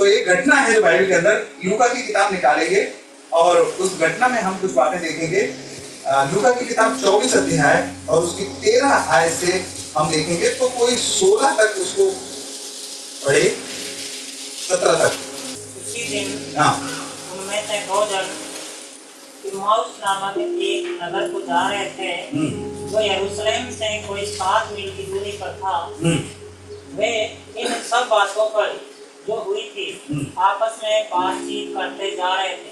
तो एक घटना है जो बाइबल के अंदर, लूका की किताब निकालेंगे और उस घटना में हम कुछ बातें देखेंगे। लूका की किताब 24 अध्याय और उसकी 13 आयत से हम देखेंगे। तो कोई 16 तक उसको पढ़े, 17 तक। उसी दिन हाँ, उनमें से 2 जन इम्माउस नामक एक नगर को जा रहे थे, जो यरूशलेम से कोई 7 मील की दूरी पर था। वे इन सब बातों पर जो हुई थी आपस में बातचीत करते जा रहे थे।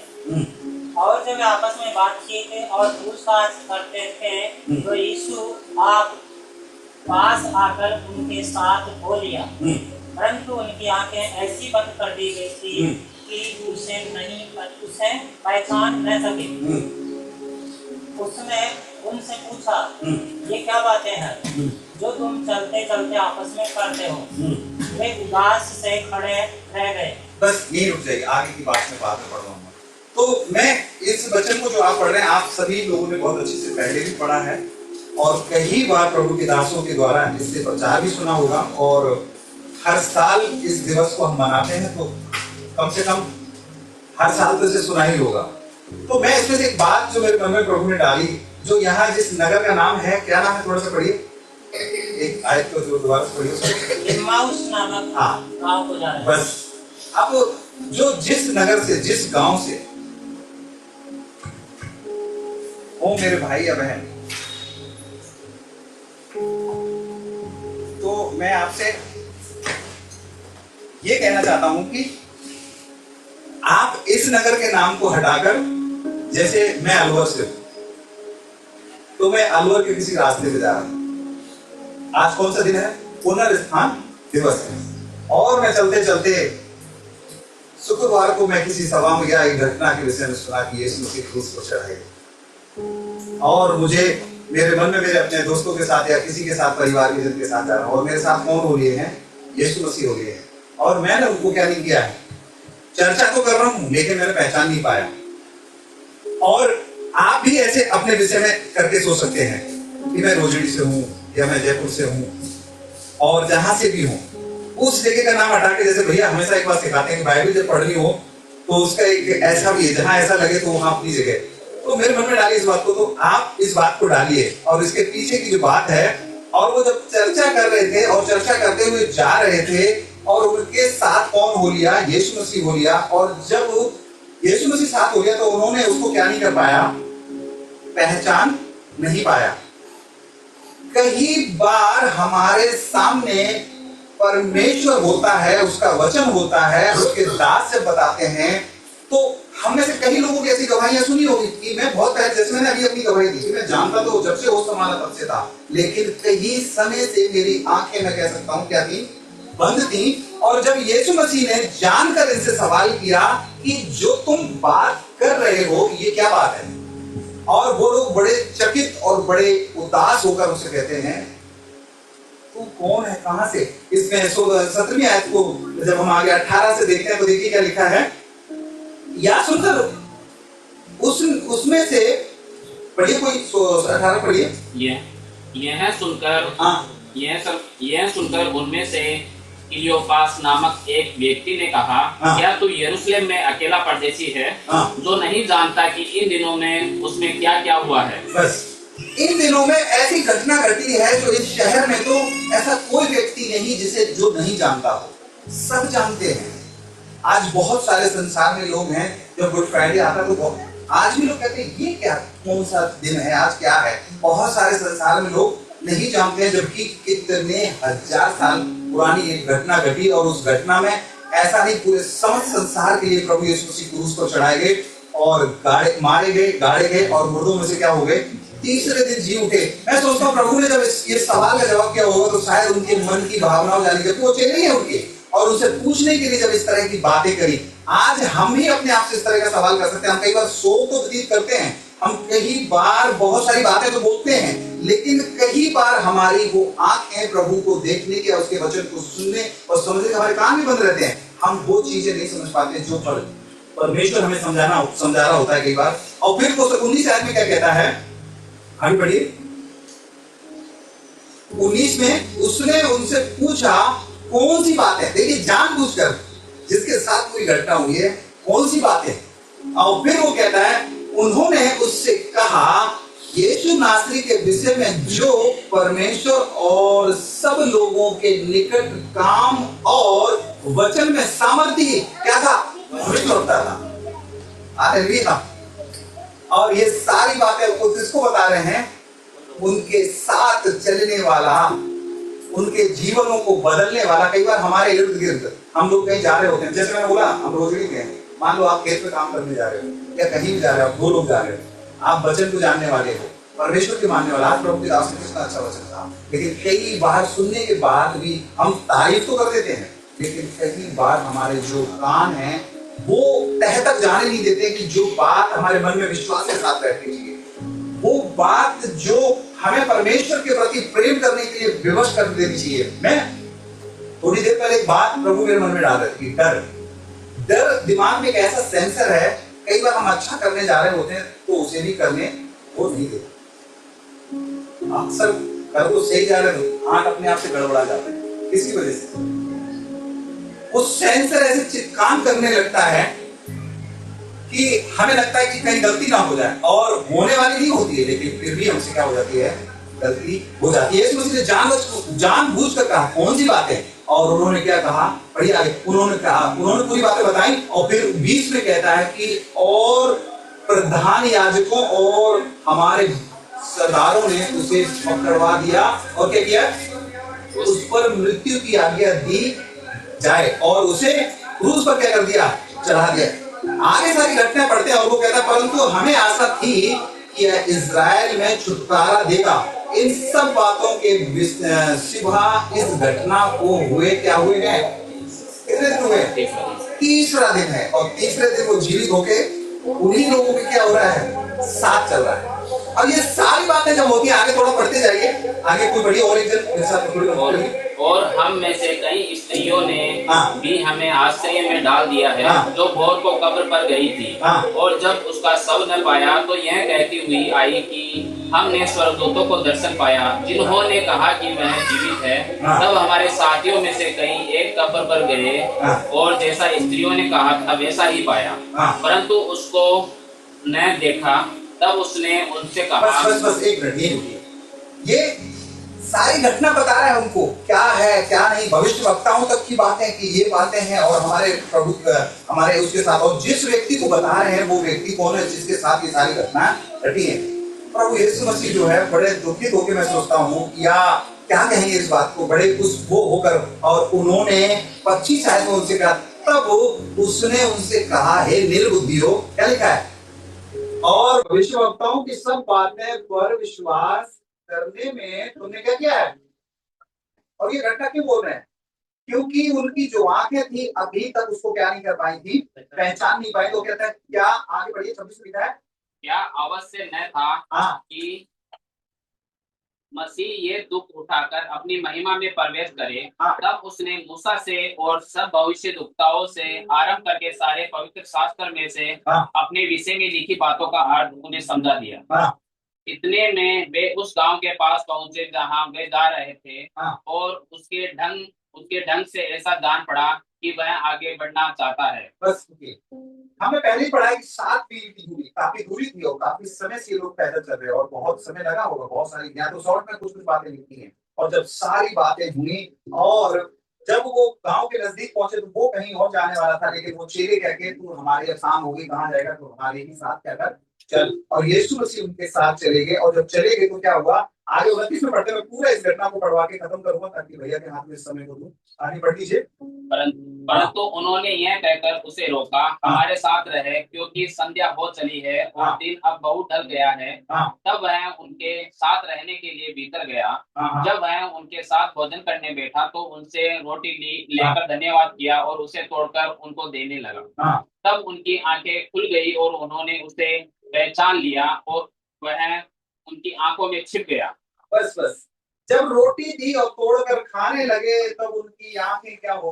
और जब आपस में बातचीत और पूछताछ करते थे तो यीशु आप पास आकर उनके साथ हो लिया, परंतु उनकी आंखें ऐसी बंद कर दी गई थी कि उसे पहचान न सके। उसने उनसे पूछा, ये क्या बातें हैं जो तुम चलते चलते आपस में करते हो? वे उदास से खड़े रह गए। बस यही रुक जाइए, आगे की बात में बाद में पढ़ूंगा। तो मैं इस वचन को जो आप पढ़ रहे हैं, आप सभी लोगों ने बहुत अच्छे से पहले भी पढ़ा है और कई बार प्रभु के दासों के द्वारा इससे प्रचार भी सुना होगा। और हर साल इस दिवस को हम मनाते हैं, तो कम से कम हर साल तो इसे सुना ही होगा। तो मैं इसमें से एक बात जो मेरे मन में प्रभु ने डाली, जो यहाँ जिस नगर का नाम है, क्या नाम है, थोड़ा सा पढ़िए, एक आयत को जो दोबारा पढ़िए। इम्माउस नामक गांव को जा रहे हैं। बस अब जो जिस नगर से, जिस गांव से हो मेरे भाई या बहन, तो मैं आपसे ये कहना चाहता हूं कि आप इस नगर के नाम को हटाकर, जैसे मैं अलवर से हूं, तो मैं अलवर के किसी रास्ते पे जा रहा हूं। आज कौन सा दिन है? पुनरुत्थान दिवस है। और मैं चलते चलते शुक्रवार को मैं किसी सभा में गया, एक घटना के विषय में सुना कि यीशु मसीह क्रूस पर चढ़ाए गए। और मुझे मेरे मन में मेरे अपने दोस्तों के साथ या किसी के साथ, परिवार के जन के साथ जा रहा हूं, और मेरे साथ कौन हो लिए हैं? यीशु मसीह हो लिए हैं। और मैंने उनको क्या नहीं किया है, चर्चा तो कर रहा हूं लेकिन मैंने पहचान नहीं पाया। और आप भी ऐसे अपने विषय में करके सोच सकते हैं कि मैं रोजड़ी से हूं या मैं जयपुर से हूं, और जहां से भी हूं उस जगह का नाम हटा के, जैसे भैया हमेशा एक बात सिखाते हैं कि बाइबल जब पढ़नी हो तो उसका एक ऐसा भी है, जहां ऐसा लगे तो वहां अपनी जगह। तो मेरे मन में डाली इस बात को, तो आप इस बात को डालिए और इसके पीछे की जो बात है। और वो जब चर्चा कर रहे थे और चर्चा करते हुए जा रहे थे, और उनके साथ कौन हो लिया? यीशु मसीह हो लिया। और जब यीशु मसीह साथ हो लिया तो उन्होंने उसको क्या नहीं कर पाया? पहचान नहीं पाया। कई बार हमारे सामने परमेश्वर होता है, उसका वचन होता है, उसके दास से बताते हैं, तो हम में से कई लोगों की ऐसी गवाहियां सुनी होगी कि मैं बहुत पहले, जैसे मैंने अभी अपनी गवाही दी कि मैं जानता तो जब से होश संभाला तब से था, लेकिन कई समय से मेरी आंखें, मैं कह सकता हूं क्या थी? बंद थी। और जब यीशु मसीह ने जानकर इनसे सवाल किया कि जो तुम बात कर रहे हो ये क्या बात है, और वो लोग बड़े चकित और बड़े उदास होकर उसे कहते हैं, तू कौन है, कहां से? इसमें 17वीं आयत को जब हम आगे 18 से देखते हैं तो देखिए क्या लिखा है। या सुनकर उसमें से पढ़िए, कोई 18 पढ़िए। यह सुनकर उनमें से क्लियोपास नामक एक व्यक्ति ने कहा, क्या तू यरूशलेम में अकेला परदेशी है, जो नहीं जानता कि इन दिनों में उसमें क्या क्या हुआ है? बस इन दिनों में ऐसी घटना घटी है जो इस शहर में तो ऐसा कोई व्यक्ति नहीं जिसे जो नहीं जानता हो, सब जानते हैं। आज बहुत सारे संसार में लोग हैं, जब गुड फ्राइडे आता है तो आज भी लोग कहते हैं ये क्या, कौन सा दिन है, आज क्या है। बहुत सारे संसार में लोग नहीं जानते हैं, जबकि कितने हजार साल पुरानी एक घटना घटी, और उस घटना में ऐसा नहीं, पूरे समस्त संसार के लिए प्रभु यीशु मसीह क्रूस पर चढ़ाए गए और मारे गए, गाड़े गए, और मुर्दों में से क्या हो गए? तीसरे दिन जी उठे। मैं सोचता हूँ प्रभु ने जब ये सवाल का जवाब किया होगा तो शायद उनके मन की भावनाओं जानी, जबकि वो चेले हैं उनके, और उनसे पूछने के लिए जब इस तरह की बातें करी। आज हम भी अपने आप से इस तरह का सवाल कर सकते हैं। हम कई बार सो तो व्यतीत करते हैं, हम कई बार बहुत सारी बातें तो बोलते हैं, लेकिन कई बार हमारी वो आंखें प्रभु को देखने के और उसके वचन को सुनने और समझने के, हमारे कान भी बंद रहते हैं। हम वो चीजें नहीं समझ पाते जो परमेश्वर हमें समझा रहा होता है कई बार। और फिर वो 19 आयत में क्या कहता है, हम पढ़िए 19 में, उसने उनसे पूछा कौन सी बात है। देखिए जानबूझकर, जिसके साथ पूरी घटना हुई है, कौन सी बात है? और फिर वो कहता है, उन्होंने उससे कहा, यीशु नासरी के विषय में जो परमेश्वर और सब लोगों के निकट काम और वचन में सामर्थ्य क्या था, भविष्य होता था। हालेलुया। और ये सारी बातें वो किसको बता रहे हैं? उनके साथ चलने वाला, उनके जीवनों को बदलने वाला। कई बार हमारे इर्द गिर्द हम लोग कहीं जा रहे होते हैं, जैसे मैंने बोला हम रोजड़ी गए, मान लो आप खेत में काम करने जा रहे हो या कहीं भी जा रहे हो, 2 लोग जा रहे हो, आप वचन को जानने वाले हो, परमेश्वर के मानने वाला। आज प्रभु के दास ने कितना अच्छा वचन था, लेकिन कई बार सुनने के बाद भी हम तारीफ तो कर देते हैं, लेकिन कई बार हमारे जो कान हैं वो तह तक जाने नहीं देते कि जो बात हमारे मन में विश्वास के साथ बैठनी चाहिए, वो बात जो हमें परमेश्वर के प्रति प्रेम करने के लिए विवश कर देनी चाहिए। मैं थोड़ी देर पहले एक बात प्रभु मेरे मन में डाल रही थी, डर दिमाग में एक ऐसा सेंसर है, कई बार हम अच्छा करने जा रहे होते हैं तो उसे भी करने वो नहीं देते। अक्सर कर तो सही जा रहे हो, हाथ अपने आप से गड़बड़ा जाते हैं। किसकी वजह से? वो सेंसर ऐसे काम करने लगता है कि हमें लगता है कि कहीं गलती ना हो जाए, और होने वाली नहीं होती है, लेकिन फिर भी हमसे क्या हो जाती है, गलती हो जाती है। इसमें मुझे जानबूझ कर कहा कौन सी बात है, और उन्होंने क्या कहा, बढ़िया आगे उन्होंने पूरी बातें बताई, और फिर 20 में कहता है कि और प्रधान याजकों और हमारे सरदारों ने उसे पकड़वा दिया, और क्या किया, उस पर मृत्यु की आज्ञा दी जाए, और उसे क्रूस पर क्या कर दिया, चढ़ा दिया। आगे सारी घटनाएं पढ़ते हैं, और वो कहता है, परंतु हमें आशा थी कि इजराइल में छुटकारा देगा। इन सब बातों के सिवा इस घटना को हुए क्या हुए हैं, कितने दिन हुए? तीसरा दिन है, और तीसरे दिन वो जीवित होके उन्हीं लोगों के क्या हो रहा है, साथ चल रहा है। अब ये सारी बातें जब होती है, आगे थोड़ा पढ़ते जाइए, आगे कोई बड़ी और एक जन और हम में से कई स्त्रियों ने भी हमें आश्चर्य में डाल दिया है, जो भोर को कब्र पर गई थी, और जब उसका शव न पाया तो यह कहती हुई आई कि हमने स्वर्गदूतों को दर्शन पाया, जिन्होंने कहा कि वह जीवित है। तब हमारे साथियों में से कई एक कब्र पर गए, और जैसा स्त्रियों ने कहा था वैसा ही पाया, परंतु उसको न देखा। तब उसने उनसे कहा, बस एक मिनट, ये सारी घटना बता रहा है उनको, क्या है क्या नहीं, भविष्य वक्ताओं तक की बातें कि ये बातें हैं, और हमारे प्रभु हमारे उसके साथ, और जिस व्यक्ति को बता रहे हैं वो व्यक्ति कौन है, जिसके साथ ये सारी घटना घटी है? प्रभु यीशु मसीह जो है, बड़े दुखित होकर मैं सोचता हूँ, या क्या कहेंगे इस बात को, बड़े उस वो होकर, और उन्होंने 25 आयत में उनसे कहा, तब उसने उनसे कहा, हे निर्बुद्धियों, क्या लिखा है, और भविष्यवक्ताओं की सब बातें पर विश्वास करने में तुमने क्या किया है? और ये घटना क्यों बोल रहे हैं? क्योंकि उनकी जो आंखें थी अभी तक उसको क्या नहीं कर पाई थी, पहचान नहीं पाई। तो कहता है क्या, आगे बढ़िए, 26 में लिखा है, क्या अवश्य न था कि मसीह ये दुख उठाकर अपनी महिमा में प्रवेश करे। तब उसने मूसा से और सब भविष्यद्वक्ताओं से आरंभ करके सारे पवित्र शास्त्र में से अपने विषय में लिखी बातों का अर्थ उन्हें समझा दिया। इतने में वे उस गांव के पास पहुंचे जहां वे जा रहे थे, और उसके ढंग से ऐसा जान पड़ा कि वह आगे बढ़ना चाहता है। बस हमने पहले ही पढ़ा है कि 7 मील की दूरी, काफी दूरी थी, और काफी समय से लोग पैदल चल रहे हैं, और बहुत समय लगा होगा, बहुत सारी, या तो शॉर्ट में कुछ बातें लिखी हैं। और जब सारी बातें हुई, और जब वो गांव के नजदीक पहुंचे, तो वो कहीं और जाने वाला था, लेकिन वो चेले कहके, तू हमारी आसान होगी, कहाँ जाएगा, तो हमारे ही साथ क्या कर, चल। और यीशु मसीह उनके साथ चले गए, और जब चले गए तो क्या हुआ, आगे 29 में पढ़ते, मैं पूरा इस घटना को पढ़वा के खत्म करूंगा, ताकि भैया के हाथ में इस समय को दूं। आगे बढ़ लीजिए। परंतु उन्होंने यह कहकर उसे रोका, हमारे साथ रहे, क्योंकि संध्या हो चली है और दिन अब बहुत ढल गया है। तब वह उनके साथ रहने के लिए भीतर गया। जब वह उनके साथ भोजन करने बैठा तो उनसे रोटी लेकर धन्यवाद किया और उसे तोड़कर उनको देने लगा। तब उनकी आंखें खुल गई और उन्होंने उसे पहचान लिया, और वह उनकी आंखों में छिप गया। बस जब रोटी दी और तोड़कर खाने लगे, तब उनकी आंखें क्या हो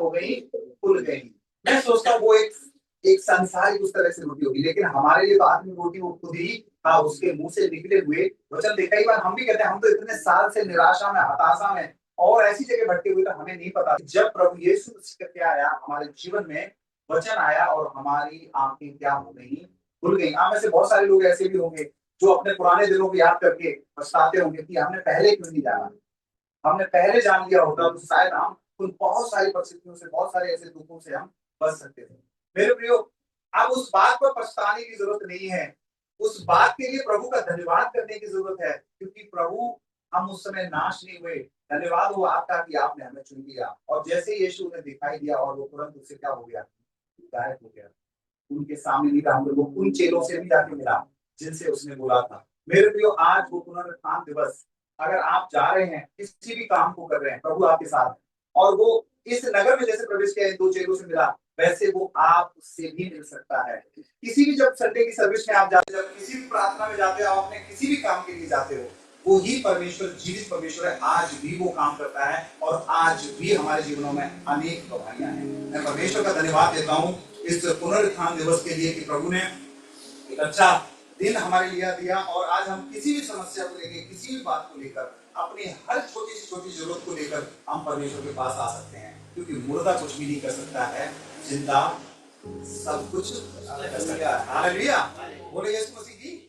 गई, खुल गई। मैं सोचता हूँ वो एक संसारिक उस तरह से रोटी होगी, लेकिन हमारे लिए तो आत्मिक रोटी वो खुद ही उसके मुंह से निकले हुए वचन थे। कई बार हम भी कहते हैं, हम तो इतने साल से निराशा में, हताशा में, और ऐसी जगह भटके हुए तो हमें नहीं पता। जब प्रभु यीशु मसीह करके आया हमारे जीवन में, वचन आया और हमारी आंखें क्या हो गई, खुल गई। आप में से बहुत सारे लोग ऐसे भी होंगे जो अपने पुराने दिनों को याद करके पछताते होंगे कि हमने पहले क्यों नहीं जाना, हमने पहले जान लिया होता तो शायद हम उन बहुत सारी परिस्थितियों से, बहुत सारे ऐसे दुखों से हम बच सकते थे। मेरे प्रियो, अब उस बात पर पछताने की जरूरत नहीं है, उस बात के लिए प्रभु का धन्यवाद करने की जरूरत है, क्योंकि प्रभु हम उस समय नाश नहीं हुए। धन्यवाद हो आपका कि आपने हमें चुन लिया, और जैसे यीशु ने दिखाई दिया और वो तुरंत उससे क्या हो गया, गायब हो गया। उनके सामने नहीं रहा, वो उन चेलों से भी जाके मिला जिनसे उसने बोला था। मेरे प्रियो, आज वो पुनरुत्थान दिवस, अगर आप जा रहे हैं किसी भी काम को कर रहे हैं, प्रभु आपके साथ है। और वो इस नगर में जैसे प्रवेश किया, दो चेलों से मिला, वैसे वो आप उससे भी मिल सकता है। किसी भी, जब संडे की सर्विस में आप जाते हो, जब किसी भी प्रार्थना में जाते हो, आप अपने किसी भी काम के लिए जाते हो, वो ही परमेश्वर, जीवित परमेश्वर है, आज भी वो काम करता है और आज भी हमारे जीवनों में अनेक गवाहियां हैं। मैं परमेश्वर का धन्यवाद देता हूँ इस पुनरुत्थान दिवस के लिए कि प्रभु ने एक अच्छा दिन हमारे लिए दिया, और आज हम किसी भी समस्या को लेकर, किसी भी बात को लेकर, अपनी हर छोटी से छोटी जरूरत को लेकर हम परमेश्वर के पास आ सकते हैं, क्योंकि मुर्दा कुछ भी नहीं कर सकता है, जिंदा सब कुछ कर सकता है। हालेलुया, बोले यीशु मसीह की